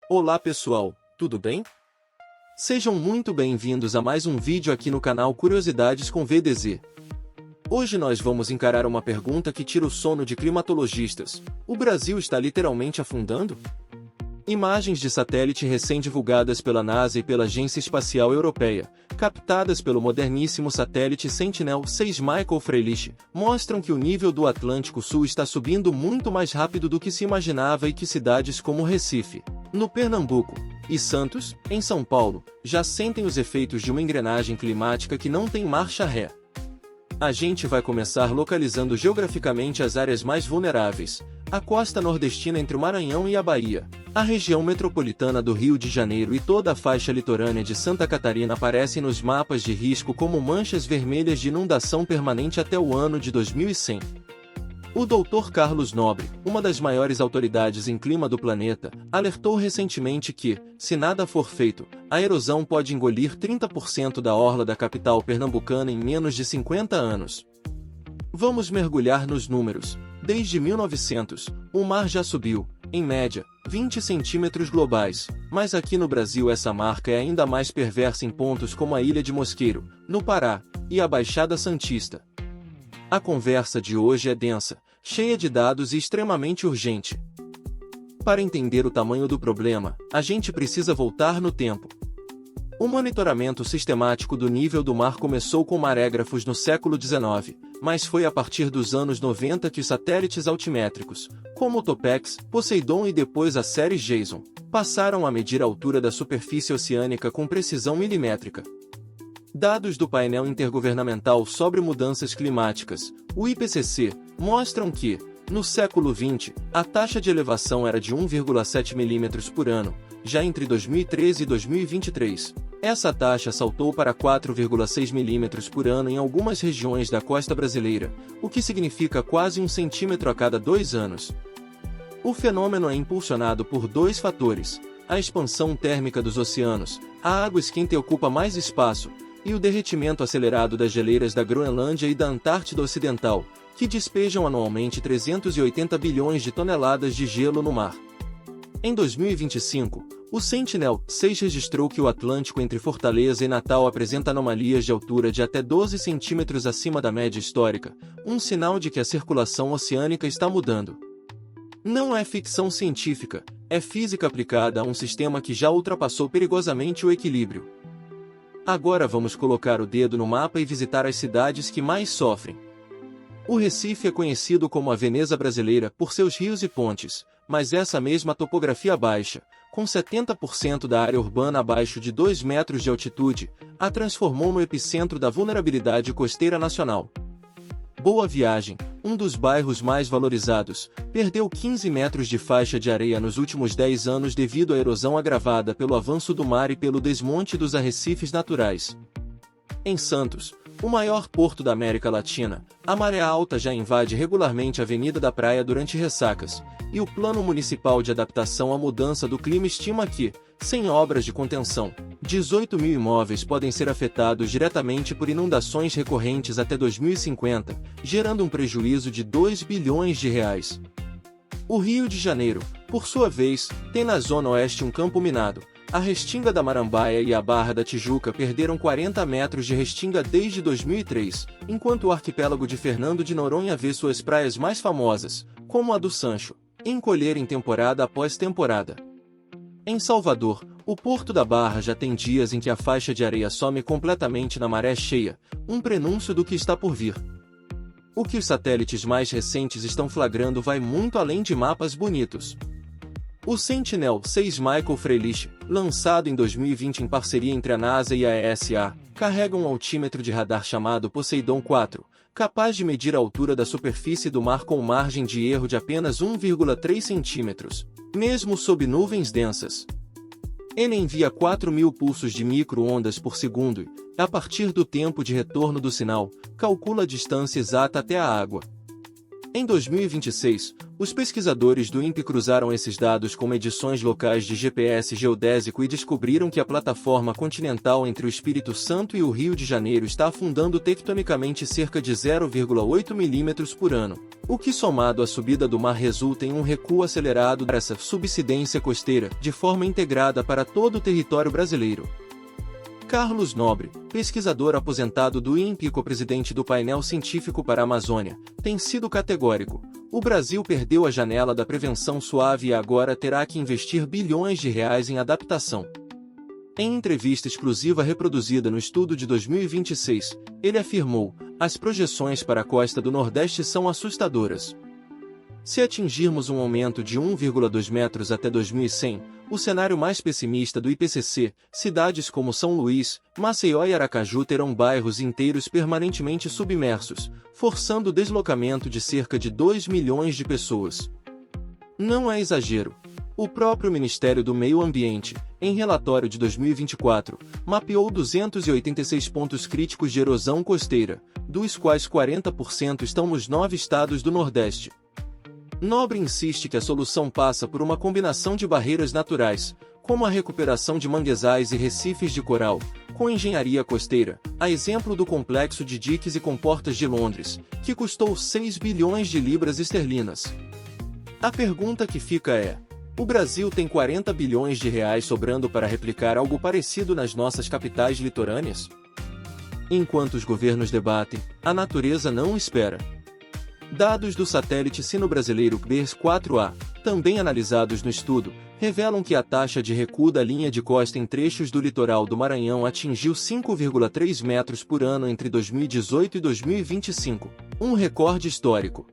Olá pessoal, tudo bem? Sejam muito bem-vindos a mais um vídeo aqui no canal Curiosidades com VDZ. Hoje nós vamos encarar uma pergunta que tira o sono de climatologistas. O Brasil está literalmente afundando? Imagens de satélite recém-divulgadas pela NASA e pela Agência Espacial Europeia, captadas pelo moderníssimo satélite Sentinel-6 Michael Freilich, mostram que o nível do Atlântico Sul está subindo muito mais rápido do que se imaginava e que cidades como Recife, no Pernambuco, e Santos, em São Paulo, já sentem os efeitos de uma engrenagem climática que não tem marcha ré. A gente vai começar localizando geograficamente as áreas mais vulneráveis, a costa nordestina entre o Maranhão e a Bahia, a região metropolitana do Rio de Janeiro e toda a faixa litorânea de Santa Catarina aparecem nos mapas de risco como manchas vermelhas de inundação permanente até o ano de 2100. O Dr. Carlos Nobre, uma das maiores autoridades em clima do planeta, alertou recentemente que, se nada for feito, a erosão pode engolir 30% da orla da capital pernambucana em menos de 50 anos. Vamos mergulhar nos números. Desde 1900, o mar já subiu, em média, 20 centímetros globais, mas aqui no Brasil essa marca é ainda mais perversa em pontos como a Ilha de Mosqueiro, no Pará, e a Baixada Santista. A conversa de hoje é densa, cheia de dados e extremamente urgente. Para entender o tamanho do problema, a gente precisa voltar no tempo. O monitoramento sistemático do nível do mar começou com marégrafos no século XIX, mas foi a partir dos anos 90 que os satélites altimétricos, como o Topex, Poseidon e depois a série Jason, passaram a medir a altura da superfície oceânica com precisão milimétrica. Dados do painel intergovernamental sobre mudanças climáticas, o IPCC, mostram que, no século XX, a taxa de elevação era de 1,7 mm por ano. Já entre 2013 e 2023, essa taxa saltou para 4,6 mm por ano em algumas regiões da costa brasileira, o que significa quase 1 centímetro a cada 2 anos. O fenômeno é impulsionado por dois fatores: a expansão térmica dos oceanos, a água esquenta ocupa mais espaço, e o derretimento acelerado das geleiras da Groenlândia e da Antártida Ocidental, que despejam anualmente 380 bilhões de toneladas de gelo no mar. Em 2025, o Sentinel-6 registrou que o Atlântico entre Fortaleza e Natal apresenta anomalias de altura de até 12 centímetros acima da média histórica, um sinal de que a circulação oceânica está mudando. Não é ficção científica, é física aplicada a um sistema que já ultrapassou perigosamente o equilíbrio. Agora vamos colocar o dedo no mapa e visitar as cidades que mais sofrem. O Recife é conhecido como a Veneza brasileira por seus rios e pontes, mas essa mesma topografia baixa, com 70% da área urbana abaixo de 2 metros de altitude, a transformou no epicentro da vulnerabilidade costeira nacional. Boa Viagem, um dos bairros mais valorizados, perdeu 15 metros de faixa de areia nos últimos 10 anos devido à erosão agravada pelo avanço do mar e pelo desmonte dos arrecifes naturais. Em Santos, o maior porto da América Latina, a maré alta já invade regularmente a Avenida da Praia durante ressacas, e o Plano Municipal de Adaptação à Mudança do Clima estima que, sem obras de contenção, 18 mil imóveis podem ser afetados diretamente por inundações recorrentes até 2050, gerando um prejuízo de 2 bilhões de reais. O Rio de Janeiro, por sua vez, tem na zona oeste um campo minado. A Restinga da Marambaia e a Barra da Tijuca perderam 40 metros de restinga desde 2003, enquanto o arquipélago de Fernando de Noronha vê suas praias mais famosas, como a do Sancho, encolherem temporada após temporada. Em Salvador, o Porto da Barra já tem dias em que a faixa de areia some completamente na maré cheia, um prenúncio do que está por vir. O que os satélites mais recentes estão flagrando vai muito além de mapas bonitos. O Sentinel-6 Michael Freilich, lançado em 2020 em parceria entre a NASA e a ESA, carrega um altímetro de radar chamado Poseidon 4, capaz de medir a altura da superfície do mar com margem de erro de apenas 1,3 centímetros, mesmo sob nuvens densas. Ele envia 4.000 pulsos de micro-ondas por segundo e, a partir do tempo de retorno do sinal, calcula a distância exata até a água. Em 2026, os pesquisadores do INPE cruzaram esses dados com medições locais de GPS geodésico e descobriram que a plataforma continental entre o Espírito Santo e o Rio de Janeiro está afundando tectonicamente cerca de 0,8 milímetros por ano, o que somado à subida do mar resulta em um recuo acelerado dessa subsidência costeira, de forma integrada para todo o território brasileiro. Carlos Nobre, pesquisador aposentado do INPE e co-presidente do painel científico para a Amazônia, tem sido categórico. O Brasil perdeu a janela da prevenção suave e agora terá que investir bilhões de reais em adaptação. Em entrevista exclusiva reproduzida no estudo de 2026, ele afirmou: as projeções para a costa do Nordeste são assustadoras. Se atingirmos um aumento de 1,2 metros até 2100, o cenário mais pessimista do IPCC, cidades como São Luís, Maceió e Aracaju terão bairros inteiros permanentemente submersos, forçando o deslocamento de cerca de 2 milhões de pessoas. Não é exagero. O próprio Ministério do Meio Ambiente, em relatório de 2024, mapeou 286 pontos críticos de erosão costeira, dos quais 40% estão nos 9 estados do Nordeste. Nobre insiste que a solução passa por uma combinação de barreiras naturais, como a recuperação de manguezais e recifes de coral, com engenharia costeira, a exemplo do complexo de diques e comportas de Londres, que custou 6 bilhões de libras esterlinas. A pergunta que fica é: o Brasil tem 40 bilhões de reais sobrando para replicar algo parecido nas nossas capitais litorâneas? Enquanto os governos debatem, a natureza não espera. Dados do satélite sino-brasileiro BERS-4A, também analisados no estudo, revelam que a taxa de recuo da linha de costa em trechos do litoral do Maranhão atingiu 5,3 metros por ano entre 2018 e 2025, um recorde histórico.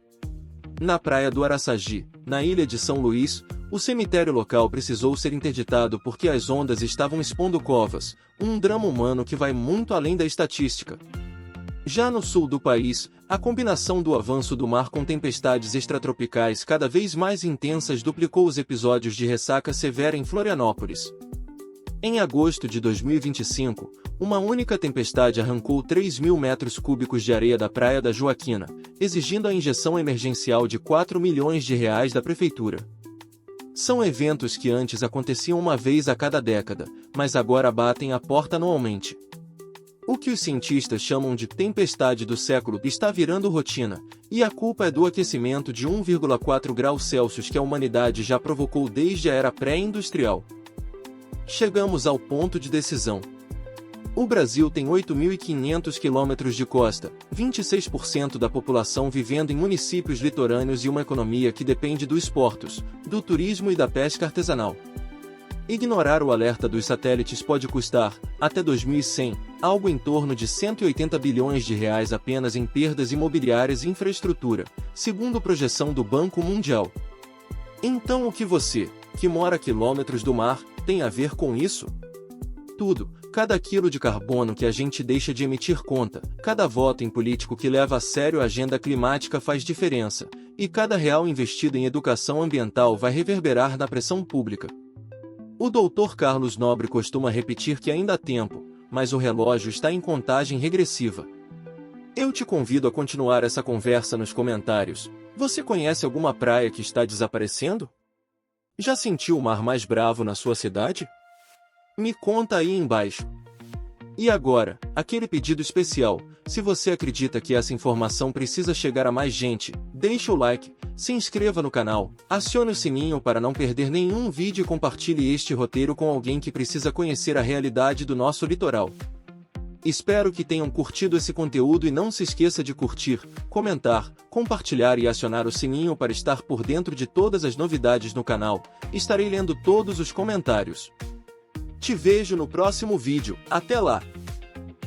Na praia do Araçagi, na ilha de São Luís, o cemitério local precisou ser interditado porque as ondas estavam expondo covas, um drama humano que vai muito além da estatística. Já no sul do país, a combinação do avanço do mar com tempestades extratropicais cada vez mais intensas duplicou os episódios de ressaca severa em Florianópolis. Em agosto de 2025, uma única tempestade arrancou 3.000 metros cúbicos de areia da Praia da Joaquina, exigindo a injeção emergencial de 4 milhões de reais da prefeitura. São eventos que antes aconteciam uma vez a cada década, mas agora batem a porta anualmente. O que os cientistas chamam de tempestade do século está virando rotina, e a culpa é do aquecimento de 1,4 graus Celsius que a humanidade já provocou desde a era pré-industrial. Chegamos ao ponto de decisão. O Brasil tem 8.500 quilômetros de costa, 26% da população vivendo em municípios litorâneos e uma economia que depende dos portos, do turismo e da pesca artesanal. Ignorar o alerta dos satélites pode custar, até 2100, algo em torno de 180 bilhões de reais apenas em perdas imobiliárias e infraestrutura, segundo projeção do Banco Mundial. Então o que você, que mora a quilômetros do mar, tem a ver com isso? Tudo. Cada quilo de carbono que a gente deixa de emitir conta, cada voto em político que leva a sério a agenda climática faz diferença, e cada real investido em educação ambiental vai reverberar na pressão pública. O Dr. Carlos Nobre costuma repetir que ainda há tempo, mas o relógio está em contagem regressiva. Eu te convido a continuar essa conversa nos comentários. Você conhece alguma praia que está desaparecendo? Já sentiu o mar mais bravo na sua cidade? Me conta aí embaixo. E agora, aquele pedido especial: se você acredita que essa informação precisa chegar a mais gente, deixa o like, se inscreva no canal, acione o sininho para não perder nenhum vídeo e compartilhe este roteiro com alguém que precisa conhecer a realidade do nosso litoral. Espero que tenham curtido esse conteúdo e não se esqueça de curtir, comentar, compartilhar e acionar o sininho para estar por dentro de todas as novidades no canal. Estarei lendo todos os comentários. Te vejo no próximo vídeo. Até lá!